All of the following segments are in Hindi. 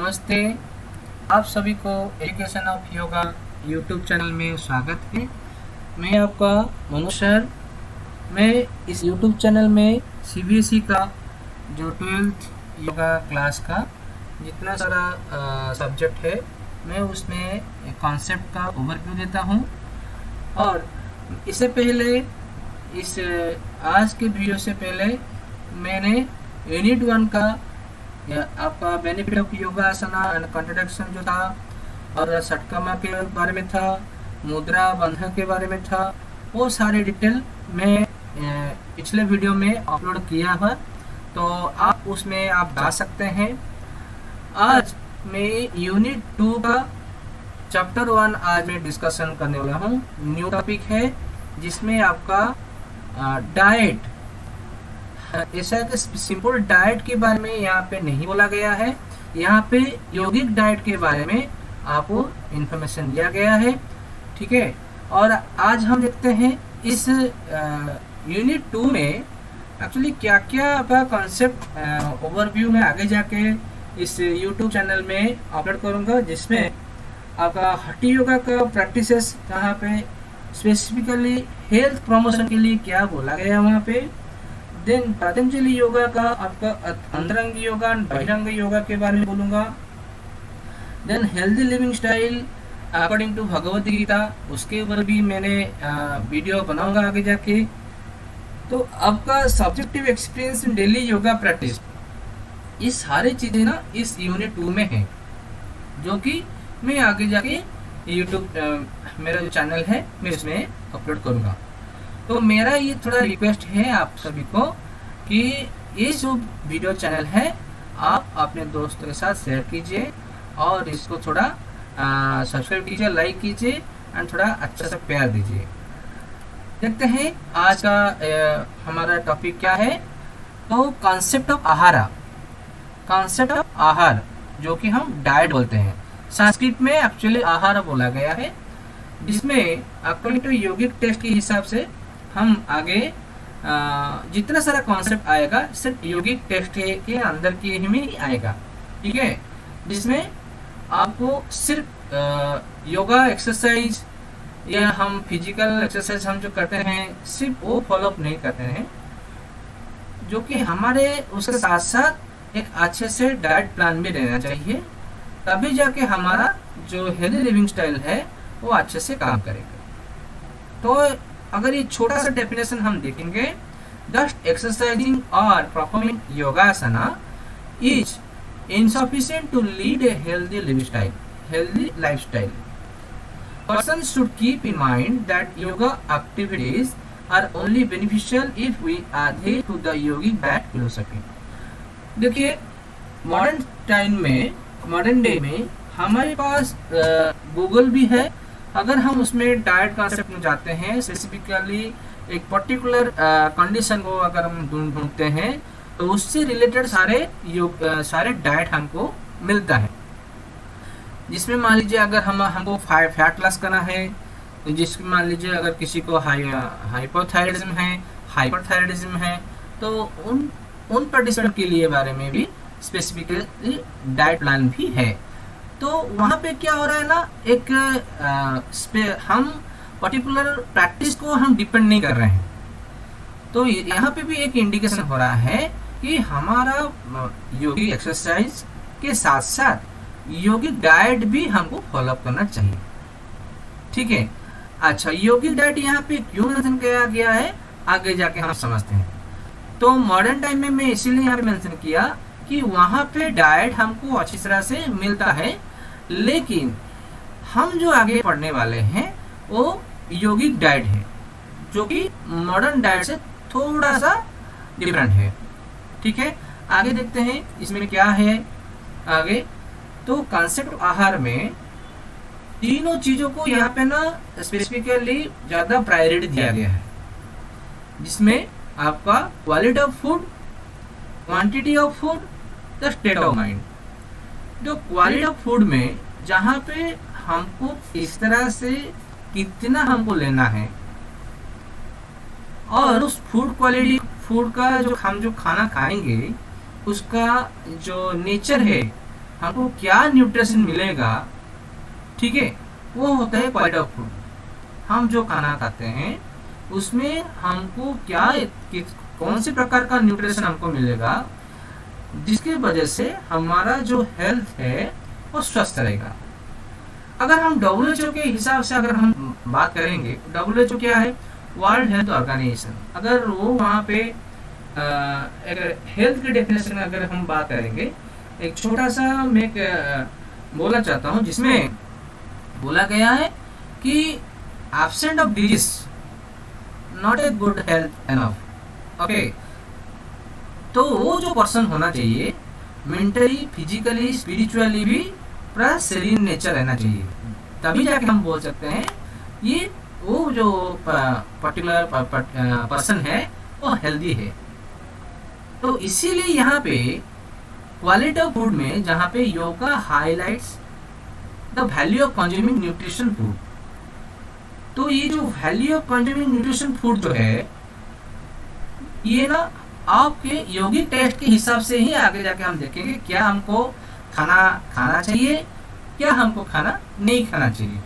नमस्ते। आप सभी को education of yoga YouTube channel में स्वागत है। मैं आपका मनोज सर। मैं इस यूट्यूब चैनल में सीबीएसई का जो 12th योगा क्लास का जितना सारा सब्जेक्ट है, मैं उसमें कॉन्सेप्ट का ओवरव्यू देता हूँ। और इससे पहले इस आज के वीडियो से पहले मैंने यूनिट 1 का आपका benefit of yoga asana and contraindication जो था, और षटकर्मा के बारे में था, मुद्रा बंधन के बारे में था, वो सारे डिटेल मैं पिछले वीडियो में अपलोड किया है, तो आप उसमें आप जा सकते हैं। आज मैं यूनिट 2 का चैप्टर 1 आज मैं डिस्कशन करने वाला हूँ। न्यू टॉपिक है जिसमें आपका डाइट, ऐसा कि सिंपल डाइट के बारे में यहाँ पे नहीं बोला गया है, यहाँ पे यौगिक डाइट के बारे में आपको इंफॉर्मेशन दिया गया है। ठीक है, और आज हम देखते हैं इस यूनिट 2 में एक्चुअली क्या क्या आपका कॉन्सेप्ट ओवरव्यू में आगे जाके इस यूट्यूब चैनल में अपलोड करूँगा, जिसमें आपका हठी योगा का प्रैक्टिसेस, जहाँ पे स्पेसिफिकली हेल्थ प्रमोशन के लिए क्या बोला गया वहाँ पे। देन पतंजलि योगा का आपका अंतरंग योगा, बहिरंग योगा के बारे में बोलूँगा। Then healthy living style according to Bhagavad Gita, उसके ऊपर भी मैंने वीडियो बनाऊंगा आगे जाके। तो आपका subjective experience in daily yoga practice, ये सारी चीज़ें ना इस यूनिट 2 में है, जो कि मैं आगे जाके यूट्यूब मेरा जो चैनल है मैं इसमें अपलोड करूँगा। तो मेरा ये थोड़ा रिक्वेस्ट है आप सभी को कि ये जो वीडियो चैनल है आप अपने दोस्तों के साथ शेयर कीजिए और इसको थोड़ा सब्सक्राइब कीजिए, लाइक कीजिए एंड थोड़ा अच्छा सा प्यार दीजिए। देखते हैं आज का हमारा टॉपिक क्या है। तो कॉन्सेप्ट ऑफ आहार, कॉन्सेप्ट ऑफ आहार जो कि हम डाइट बोलते हैं, संस्कृत में एक्चुअली आहार बोला गया है, जिसमें अकॉर्डिंग टू यौगिक टेस्ट के हिसाब से हम आगे जितना सारा कॉन्सेप्ट आएगा सिर्फ यौगिक टेस्ट के अंदर के ही में आएगा। ठीक है, जिसमें आपको सिर्फ योगा एक्सरसाइज या हम फिजिकल एक्सरसाइज हम जो करते हैं सिर्फ वो फॉलो अप नहीं करते हैं, जो कि हमारे उसके साथ साथ एक अच्छे से डाइट प्लान भी रहना चाहिए, तभी जाके हमारा जो हेल्दी लिविंग स्टाइल है वो अच्छे से काम करेगा। तो अगर ये छोटा सा डेफिनेशन हम देखेंगे, जस्ट एक्सरसाइजिंग और performing योगासना is insufficient to lead a healthy lifestyle. Person should keep in mind that yoga activities are only beneficial if we adhere to the yogic diet philosophy. देखिए, मॉडर्न डे में हमारे पास गूगल भी है। अगर हम उसमें डाइट कॉन्सेप्ट में जाते हैं, स्पेसिफिकली एक पर्टिकुलर कंडीशन को अगर हम ढूंढते हैं, तो उससे रिलेटेड सारे डाइट हमको मिलता है, जिसमें मान लीजिए अगर हमको फैट लॉस करना है, तो जिसमें मान लीजिए अगर किसी को हाइपोथायराइडिज्म है, हाइपरथायराइडिज्म है, तो उन पार्टिसिपेंट के लिए बारे में भी स्पेसिफिकली डाइट प्लान भी है। तो वहाँ पे क्या हो रहा है ना, एक हम पर्टिकुलर प्रैक्टिस को हम डिपेंड नहीं कर रहे हैं। तो यहाँ पे भी एक इंडिकेशन हो रहा है कि हमारा योगिक एक्सरसाइज के साथ साथ योगिक डाइट भी हमको फॉलो अप करना चाहिए। ठीक है, अच्छा, योगिक डाइट यहाँ पे क्यों मेंशन किया गया है आगे जाके हम समझते हैं। तो मॉडर्न टाइम में मैं इसीलिए यहाँ पे मेंशन किया कि वहाँ पे डाइट हमको अच्छी तरह से मिलता है, लेकिन हम जो आगे पढ़ने वाले हैं वो योगिक डाइट है, जो कि मॉडर्न डाइट से थोड़ा सा डिफरेंट है। ठीक है, आगे देखते हैं इसमें क्या है आगे। तो कॉन्सेप्ट आहार में तीनों चीजों को यहाँ पे ना स्पेसिफिकली ज्यादा प्रायोरिटी दिया गया है, जिसमें आपका quality of food, quantity of food, the state of mind. जो क्वालिटी ऑफ फूड में जहाँ पे हमको इस तरह से कितना हमको लेना है, और उस फूड का जो हम जो खाना खाएंगे उसका जो नेचर है, हमको क्या न्यूट्रिशन मिलेगा, ठीक है, वो होता है क्वालिटी ऑफ फूड। हम जो खाना खाते हैं उसमें हमको क्या कौन से प्रकार का न्यूट्रिशन हमको मिलेगा, जिसकी वजह से हमारा जो हेल्थ है वो स्वस्थ रहेगा। अगर हम WHO के हिसाब से अगर हम बात करेंगे, WHO क्या है, वर्ल्ड हेल्थ ऑर्गेनाइजेशन, अगर वो वहाँ पे अगर हेल्थ की डेफिनेशन अगर हम बात करेंगे, एक छोटा सा मैं बोलना चाहता हूँ, जिसमें बोला गया है कि absent of disease not a good health enough. Okay, तो वो जो पर्सन होना चाहिए मेंटली, फिजिकली, स्पिरिचुअली भी पूरा सेरीन नेचर रहना चाहिए, तभी जाके हम बोल सकते हैं ये वो जो पर्टिकुलर पर्सन है वो हेल्दी है। तो इसीलिए यहाँ पे क्वालिटी ऑफ फूड में जहाँ पे yoga highlights the value of consuming nutrition food, तो ये जो value of consuming nutrition food जो है, ये ना आपके योगिक टेस्ट के हिसाब से ही आगे जाके हम देखेंगे क्या हमको खाना चाहिए, क्या हमको खाना नहीं खाना चाहिए,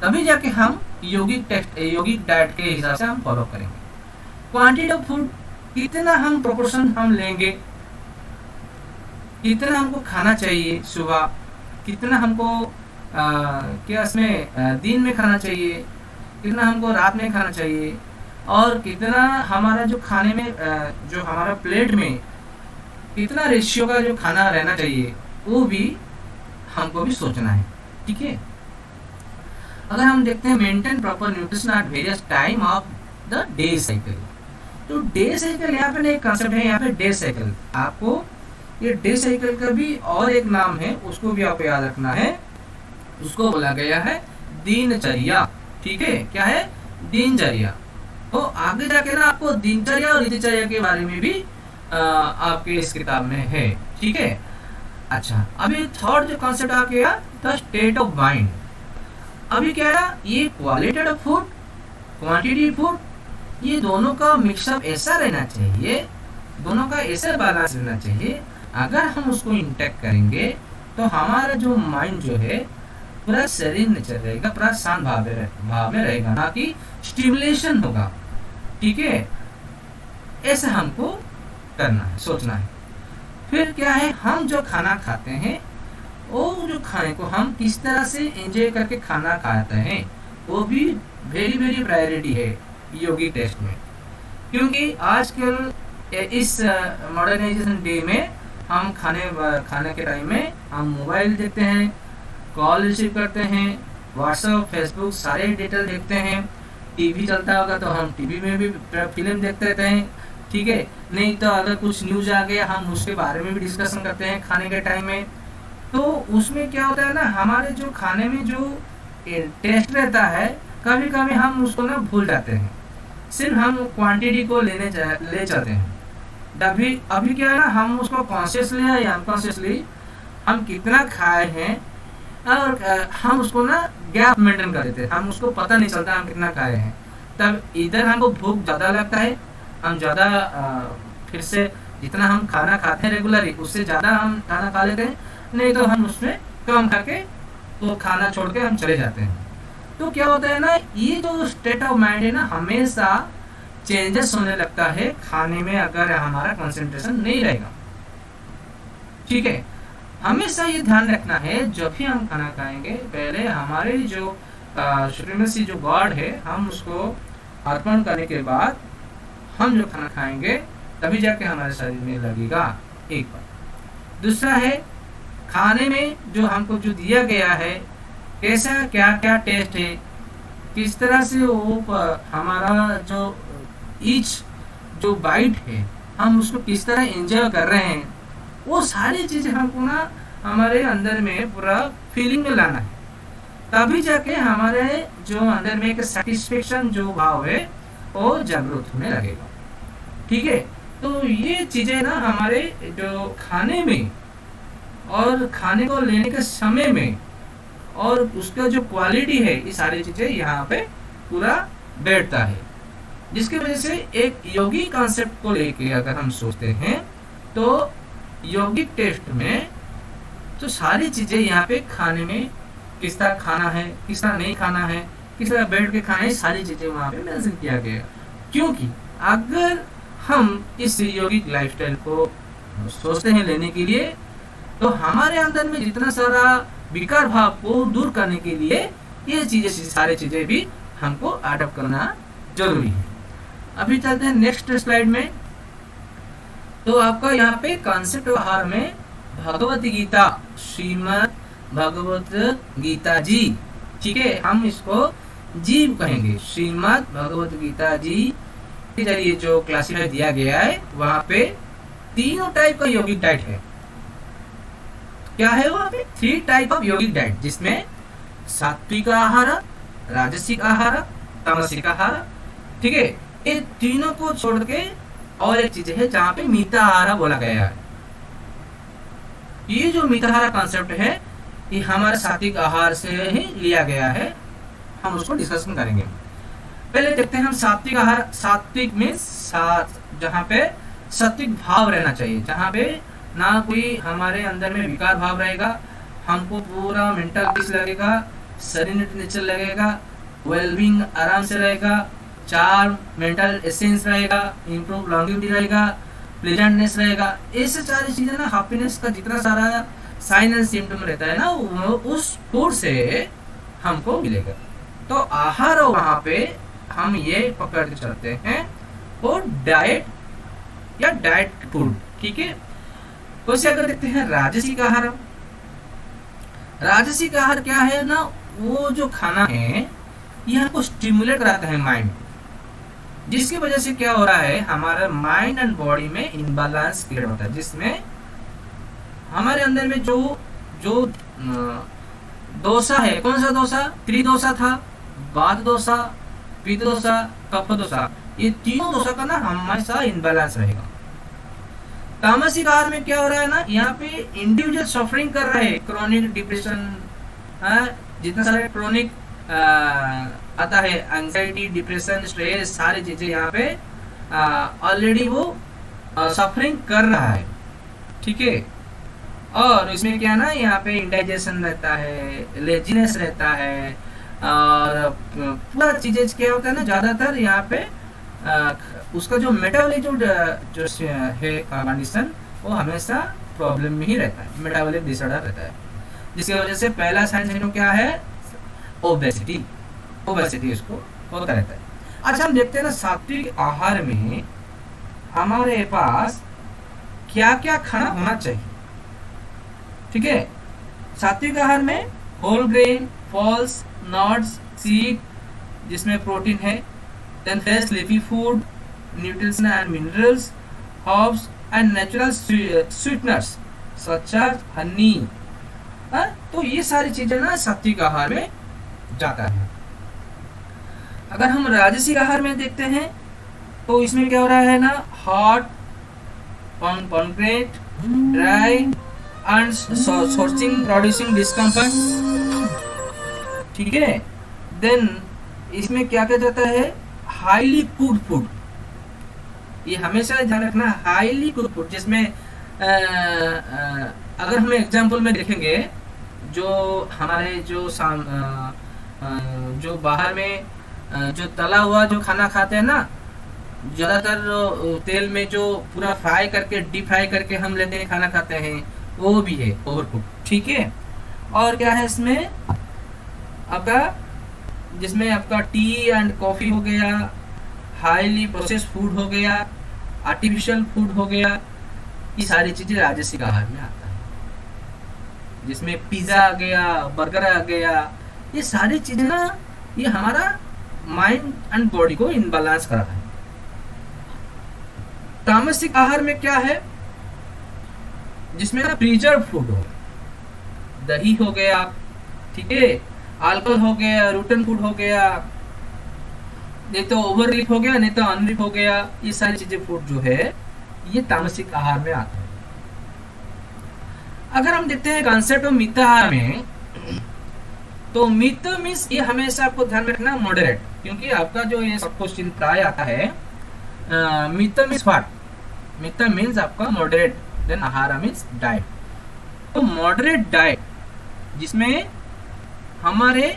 तभी जाके हम योगिक डाइट के हिसाब से हम फॉलो करेंगे। क्वांटिटी ऑफ फूड कितना हम प्रोपोर्शन हम लेंगे, कितना हमको खाना चाहिए सुबह, कितना हमको क्या इसमें दिन में खाना चाहिए, कितना हमको रात में खाना चाहिए, और कितना हमारा जो खाने में जो हमारा प्लेट में कितना रेशियो का जो खाना रहना चाहिए, वो भी हमको भी सोचना है, ठीक है। अगर हम देखते हैं maintain proper nutrition at various time of the day cycle, तो डे साइकिल यहाँ पे एक कंसेप्ट है, यहाँ पे डे साइकिल, आपको ये डे साइकिल का भी और एक नाम है, उसको भी आपको याद रखना है, उसको बोला गया है दिनचर्या, ठीक है, क्या है, दिनचर्या। तो आगे जाके ना आपको दिनचर्या और दिनचर्या के बारे में भी आपके इस किताब में है, ठीक है। अच्छा, अभी थर्ड जो कॉन्सेप्ट आ गया द स्टेट ऑफ माइंड। अभी क्या है, ये quality of food, quantity food, ये दोनों का मिक्सअप ऐसा रहना चाहिए, दोनों का ऐसा बैलेंस रहना चाहिए। अगर हम उसको इंटेक्ट करेंगे तो हमारा जो माइंड जो है पूरा शरीर नेचर रहेगा, पूरा शांत भाव में रहेगा, ना कि स्टिमुलेशन होगा, ठीक है। ऐसा हमको करना है, सोचना है। फिर क्या है, हम जो खाना खाते हैं वो जो खाने को हम किस तरह से एंजॉय करके खाना खाते हैं, वो भी वेरी वेरी प्रायोरिटी है योगी टेस्ट में, क्योंकि आजकल इस मॉडर्नाइजेशन डे में हम खाने के टाइम में हम मोबाइल देखते हैं, कॉल रिसीव करते हैं, व्हाट्सएप, फेसबुक सारे डिटेल देखते हैं, टीवी चलता होगा तो हम टीवी में भी फिल्म देखते रहते हैं, ठीक है। नहीं तो अगर कुछ न्यूज आ गया हम उसके बारे में भी डिस्कशन करते हैं खाने के टाइम में। तो उसमें क्या होता है ना, हमारे जो खाने में जो टेस्ट रहता है, कभी कभी हम उसको ना भूल जाते हैं, सिर्फ हम क्वांटिटी को ले जाते हैं। अभी क्या है ना, हम उसको कॉन्शियसली या अनकॉन्शियसली हम कितना खाए हैं और हम उसको ना गैप मेंटेन कर देते हैं, हम उसको पता नहीं चलता हम कितना खाए हैं। तब इधर हमको भूख ज़्यादा लगता है, हम ज़्यादा फिर से जितना हम खाना खाते हैं रेगुलरली उससे ज़्यादा हम खाना खा लेते हैं, नहीं तो हम उसमें कम करके तो खाना छोड़ के हम चले जाते हैं। तो क्या होता है ना, ये जो स्टेट ऑफ माइंड है ना, हमेशा चेंजेस होने लगता है खाने में अगर हमारा कंसंट्रेशन नहीं रहेगा, ठीक है। हमेशा ये ध्यान रखना है जब भी हम खाना खाएंगे, पहले हमारे जो सुप्रीमेसी जो गॉड है, हम उसको अर्पण करने के बाद हम जो खाना खाएंगे तभी जाके हमारे शरीर में लगेगा, एक बात। दूसरा है, खाने में जो हमको जो दिया गया है, कैसा क्या क्या टेस्ट है, किस तरह से वो हमारा जो ईच जो बाइट है हम उसको किस तरह एंजॉय कर रहे हैं, वो सारी चीज़ें हमको ना हमारे अंदर में पूरा फीलिंग में लाना है, तभी जाके हमारे जो अंदर में एक सेटिस्फेक्शन जो भाव है वो जागरूक होने लगेगा, ठीक है। तो ये चीज़ें ना हमारे जो खाने में और खाने को लेने के समय में और उसका जो क्वालिटी है, ये सारी चीज़ें यहाँ पे पूरा बैठता है, जिसकी वजह से एक योगी कॉन्सेप्ट को लेके अगर हम सोचते हैं तो योगिक टेस्ट में तो सारी चीजें यहाँ पे खाने में किस तरह खाना है, किस तरह नहीं खाना है, किस तरह बैठ के खाना है, सारी चीजें वहाँ पे मेंशन किया गया है। क्योंकि अगर हम इस यौगिक लाइफस्टाइल को सोचते हैं लेने के लिए, तो हमारे अंदर में जितना सारा विकार भाव को दूर करने के लिए ये चीजें, सारी चीजें भी हमको अडॉप्ट करना जरूरी है। अभी चलते हैं नेक्स्ट स्लाइड में। तो आपका यहाँ पे कॉन्सेप्ट आहार में भगवत गीता, श्रीमद् भगवत गीता जी, ठीक है, हम इसको जीव कहेंगे, श्रीमद् भगवत गीता जी के जरिए जो क्लासिफाई दिया गया है, वहाँ पे तीनों टाइप का यौगिक डाइट है। क्या है वहाँ पे? 3 टाइप ऑफ यौगिक डाइट, जिसमें सात्विक आहार, राजसिक आहार, तामसिक आहार, ठीक है। ये तीनों को छोड़ के और एक चीज है जहाँ पे मिताहार बोला गया है। ये जो मिताहार कॉन्सेप्ट है, ये हमारे सात्विक आहार से ही लिया गया है, हम उसको डिस्कशन करेंगे। पहले देखते हैं हम सात्विक आहार। सात्विक मीन्स जहाँ पे सात्विक भाव रहना चाहिए, जहाँ पे ना कोई हमारे अंदर में विकार भाव रहेगा, हमको पूरा मेंटल पीस लगेगा, सेरेनिटी नेचर लगेगा, वेलबींग आराम से रहेगा, चार्म, मेंटल एसेंस रहेगा, इंप्रूव लॉन्गिविटी रहेगा, प्लेजेंटनेस रहेगा। ऐसे सारी चीजें ना, हैप्पीनेस का जितना सारा साइन एंड सिम्टम रहता है ना, वो उस फूड से हमको मिलेगा। तो आहार वहां पे हम ये पकड़ के चलते हैं, वो डाइट या डाइट फूड, ठीक है। वैसे अगर देखते हैं राजसिक आहार। राजसिक आहार क्या है ना, वो जो खाना है ये हमको स्टिमुलेट कराता है माइंड, जिसकी वजह से क्या हो रहा है, हमारा माइंड एंड बॉडी में इनबैलेंस क्रिएट होता है, जिसमें हमारे अंदर में जो जो दोषा है, कौन सा दोषा? त्रिदोषा था, वात दोषा, पित्त दोषा, कफ दोषा, ये तीनों दोषा का ना हमेशा इनबैलेंस रहेगा। तामसिक आहार में क्या हो रहा है ना, यहाँ पे इंडिविजुअल सफरिंग कर रहा है, क्रोनिक डिप्रेशन, जितना सारे क्रोनिक आता है, एंजाइटी, डिप्रेशन, स्ट्रेस, सारी चीजें यहाँ पे ऑलरेडी वो सफरिंग कर रहा है, ठीक है। और इसमें क्या ना, यहाँ पे इंडाइजेशन रहता है, लेजीनेस रहता है, और पूरा चीजें क्या होता है ना, ज्यादातर यहाँ पे उसका जो मेटाबॉलिक जो है कंडीशन, वो हमेशा प्रॉब्लम में ही रहता है, मेटाबॉलिक डिसऑर्डर रहता है, जिसकी वजह से पहला साइन क्या है, ओबेसिटी। ओबेसिटी उसको होता रहता है। अच्छा, हम देखते हैं ना सात्विक आहार में हमारे पास क्या क्या खाना होना चाहिए, ठीक है। सात्विक आहार में whole grain, falls, nuts, seed, जिसमें प्रोटीन है, then fresh leafy food, nutrition and minerals, herbs and natural sweeteners such as honey. तो ये सारी चीजें ना सात्विक आहार में जाता है। अगर हम राजसिक आहार में देखते हैं, तो इसमें क्या हो रहा है ना, hot, pungent, dry and sourcing producing discomfort, ठीक है। देन इसमें क्या किया जाता है, हाईली कुक्ड फूड। ये हमेशा ध्यान रखना, हाईली कुक्ड फूड, जिसमें अगर हम एग्जांपल में देखेंगे, जो हमारे जो बाहर में जो तला हुआ जो खाना खाते हैं ना, ज्यादातर तेल में जो पूरा फ्राई करके, डीप फ्राई करके हम लेते हैं, खाना खाते हैं, वो भी है ओवरकुक, ठीक है। और क्या है इसमें आपका, जिसमें आपका टी एंड कॉफी हो गया, हाईली प्रोसेस्ड फूड हो गया, आर्टिफिशियल फूड हो गया, ये सारी चीजें राजसिक आहार में आता है, जिसमें पिज्जा आ गया, बर्गर आ गया, ये सारी चीजें ना, ये हमारा माइंड एंड बॉडी को इनबैलेंस कराता है। तामसिक आहार में क्या है, जिसमें ना प्रिजर्व फूड हो, दही हो गया, ठीक है, अल्कोहल हो गया, रूटन फूड हो गया, नहीं तो ओवर रिप हो गया, नहीं तो अनरिप हो गया, ये सारी चीजें फूड जो है ये तामसिक आहार में आता है। अगर हम देखते हैं कॉन्सेप्ट ऑफ मिताहार में, तो मित मीन्स ये हमेशा आपको ध्यान रखना मॉडरेट, क्योंकि आपका जो ये सब क्वेश्चन प्राय आता है, मित मीन्स व्हाट, मित मीन्स आपका मॉडरेट, देन आहार मीन्स डाइट। तो मॉडरेट डाइट जिसमें हमारे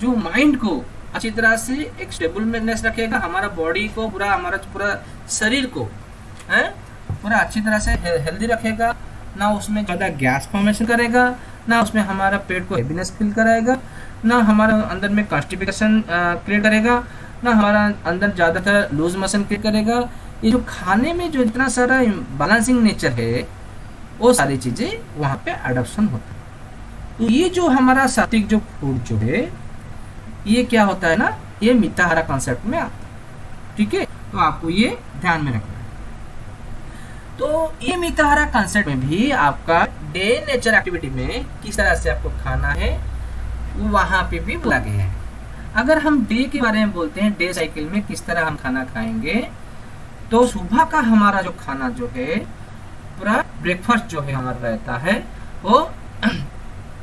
जो माइंड को अच्छी तरह से एक स्टेबलनेस रखेगा, हमारा बॉडी को पूरा, हमारा पूरा शरीर को है पूरा अच्छी तरह से हेल्दी रखेगा, ना उसमें ज़्यादा गैस फॉर्मेशन करेगा, ना उसमें हमारा पेट को हेवीनेस फील कराएगा, ना हमारा अंदर में कॉन्स्टिपेशन क्रिएट करेगा, ना हमारा अंदर ज़्यादातर लूज मोशन क्रिएट करेगा। ये जो खाने में जो इतना सारा बैलेंसिंग नेचर है वो सारी चीज़ें वहाँ पे अडॉप्शन होता है। तो ये जो हमारा सात्विक जो फूड जो है ये क्या होता है ना, ये मिताहारा कॉन्सेप्ट में आता है। ठीक है, तो आपको ये ध्यान में रखना है। तो ये मिताहारा कॉन्सेप्ट में भी आपका डे नेचर एक्टिविटी में किस तरह से आपको खाना है वहां पे भी बोला गया है। अगर हम डे के बारे में बोलते हैं, डे साइकिल में किस तरह हम खाना खाएंगे, तो सुबह का हमारा जो खाना जो है पूरा ब्रेकफास्ट जो है हमारा रहता है वो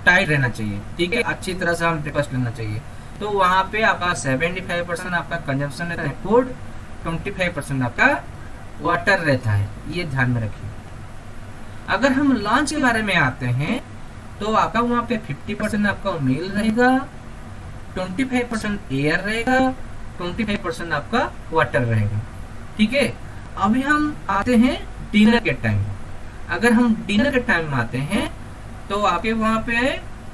टाइट रहना चाहिए। ठीक है, अच्छी तरह से हम ब्रेकफास्ट लेना चाहिए। तो वहाँ पे आपका 75% आपका कंजम्पशन रहता है फूड, 25% आपका वाटर रहता है, ये ध्यान में रखिए। अगर हम लंच के बारे में आते हैं तो आपका वहाँ पे 50% आपका मील रहेगा, 25% एयर रहेगा, 25% आपका वाटर रहेगा। ठीक है, अभी हम आते हैं डिनर के टाइम। अगर हम डिनर के टाइम में आते हैं तो आपके वहाँ पे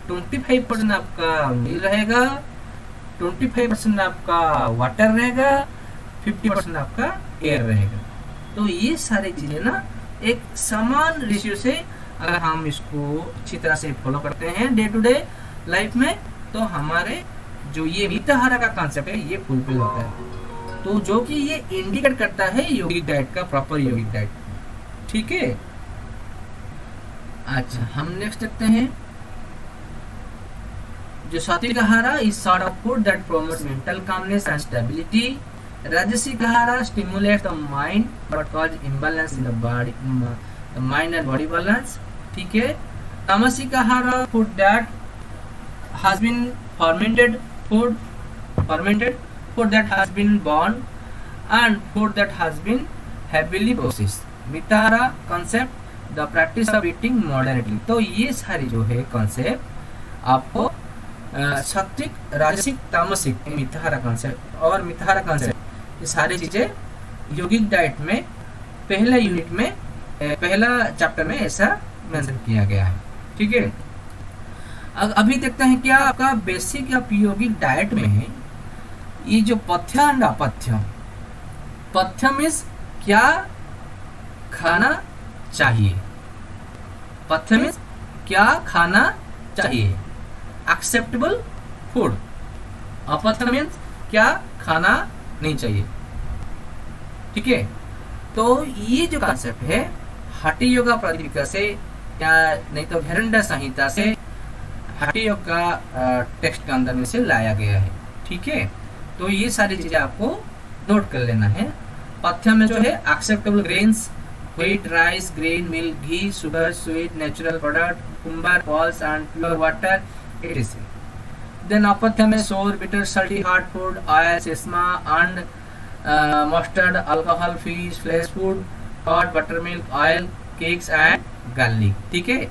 25% आपका मील रहेगा, 25% आपका वाटर रहेगा, 50% आपका एयर रहेगा। तो ये सारी चीजें ना एक समान रेशियो से अगर हम इसको अच्छी तरह से फॉलो करते हैं डे टू डे लाइफ में, तो हमारे जो ये मिताहारा का कॉन्सेप्ट है ये फुलफिल होता है। तो जो कि ये इंडिकेट करता है योगिक डाइट का, प्रॉपर योगिक डाइट। ठीक है, अच्छा हम नेक्स्ट देखते हैं। जो sattvic ahara is sort of food that promotes mental calmness and stability. Rajasic ahara stimulates the mind but cause imbalance in the body, the mind and body balance. ठीक है, tamasic ahara food that has been fermented food that has been born and food that has been heavily processed. Mitahara concept the practice of eating moderately। तो ये सारी जो है कॉन्सेप्ट आपको सात्विक, राजसिक, तामसिक, मिताहारा कॉन्सेप्ट और मिताहारा कॉन्सेप्ट ये सारी चीजें योगिक डाइट में पहला यूनिट में पहला चैप्टर में ऐसा मेंशन किया गया है। ठीक है, अभी देखते हैं क्या आपका बेसिक या योगिक डाइट में है ये जो पथ्य एंड अपथ्य। पथ्य मीन्स क्या खाना चाहिए, पथ्य मीन्स क्या खाना चाहिए, एक्सेप्टेबल फूड। अपथ्य मीन्स क्या खाना नहीं चाहिए। ठीक है, तो ये जो कॉन्सेप्ट है हठ योगा प्रातिपदिका से या नहीं तो घेरंडा संहिता से हठ योग का टेक्स्ट के अंदर में से लाया गया है। ठीक है, तो ये सारी चीजें आपको नोट कर लेना है। पथ्य में जो है acceptable grains, wheat, rice, grain, milk, ghee, sugar, sweet, natural product, cucumber, falls and pure water, etc. Then अपथ्य में sour, bitter, salty, hard food, oil, sesame and mustard, alcohol, fish, flesh food, curd, butter milk, oil, cakes and garlic. ठीक है,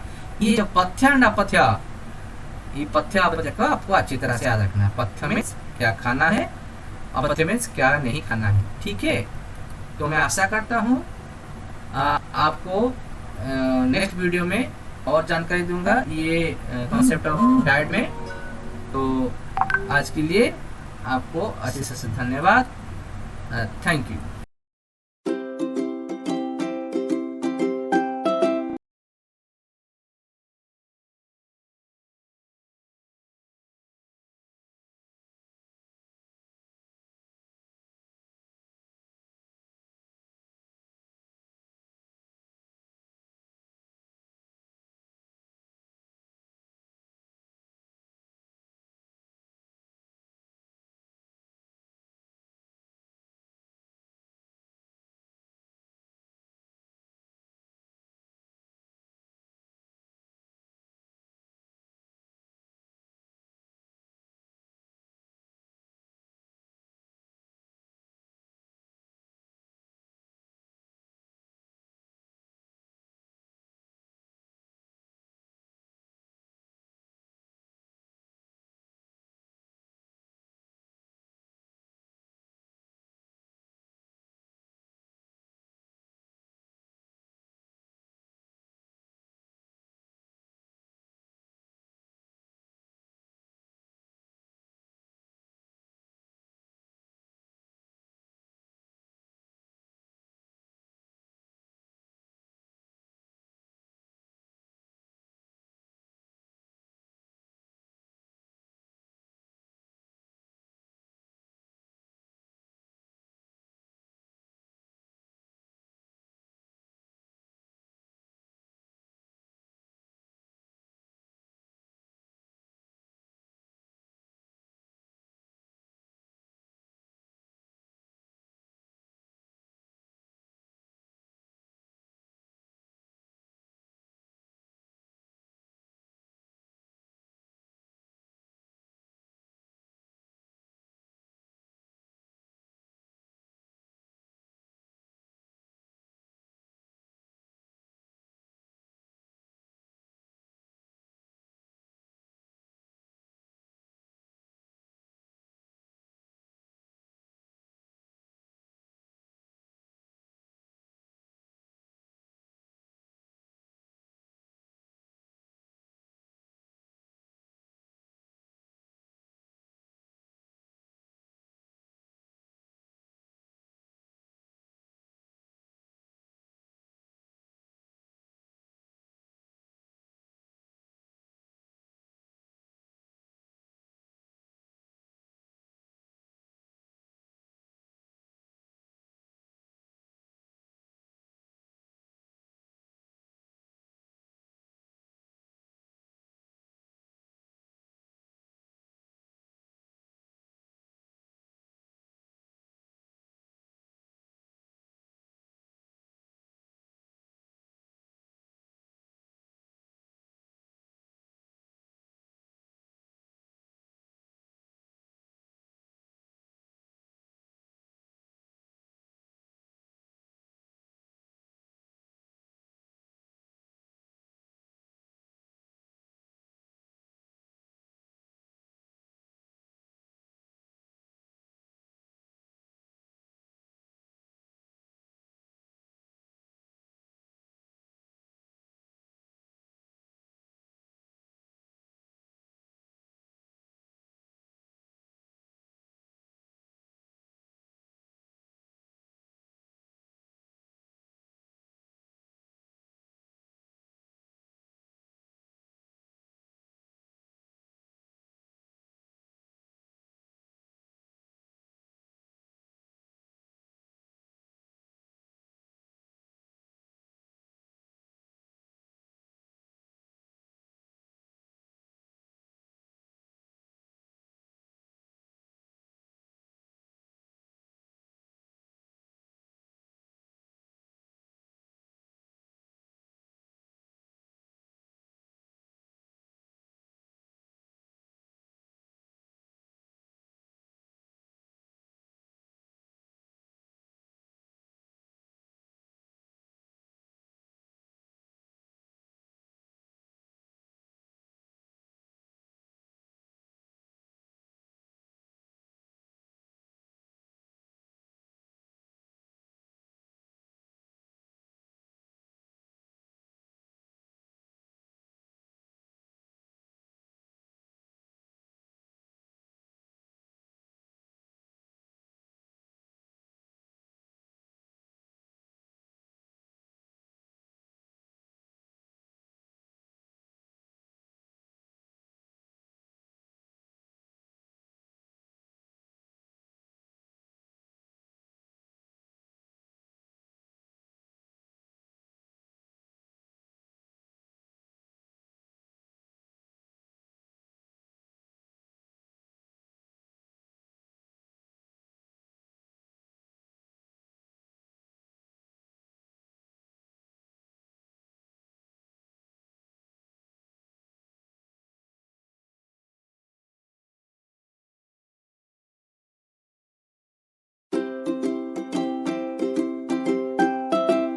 ये जो पथ्य एंड अपथ्य, ये पथ्य अपथ्य को आपको अच्छी तरह से याद रखना है। पथ्य में क्या खाना है, अपथ्य में क्या नहीं खाना है। ठीक है, तो मैं आशा करता हूँ आपको नेक्स्ट वीडियो में और जानकारी दूंगा ये कॉन्सेप्ट ऑफ डाइट में। तो आज के लिए आपको अच्छे से धन्यवाद, थैंक यू।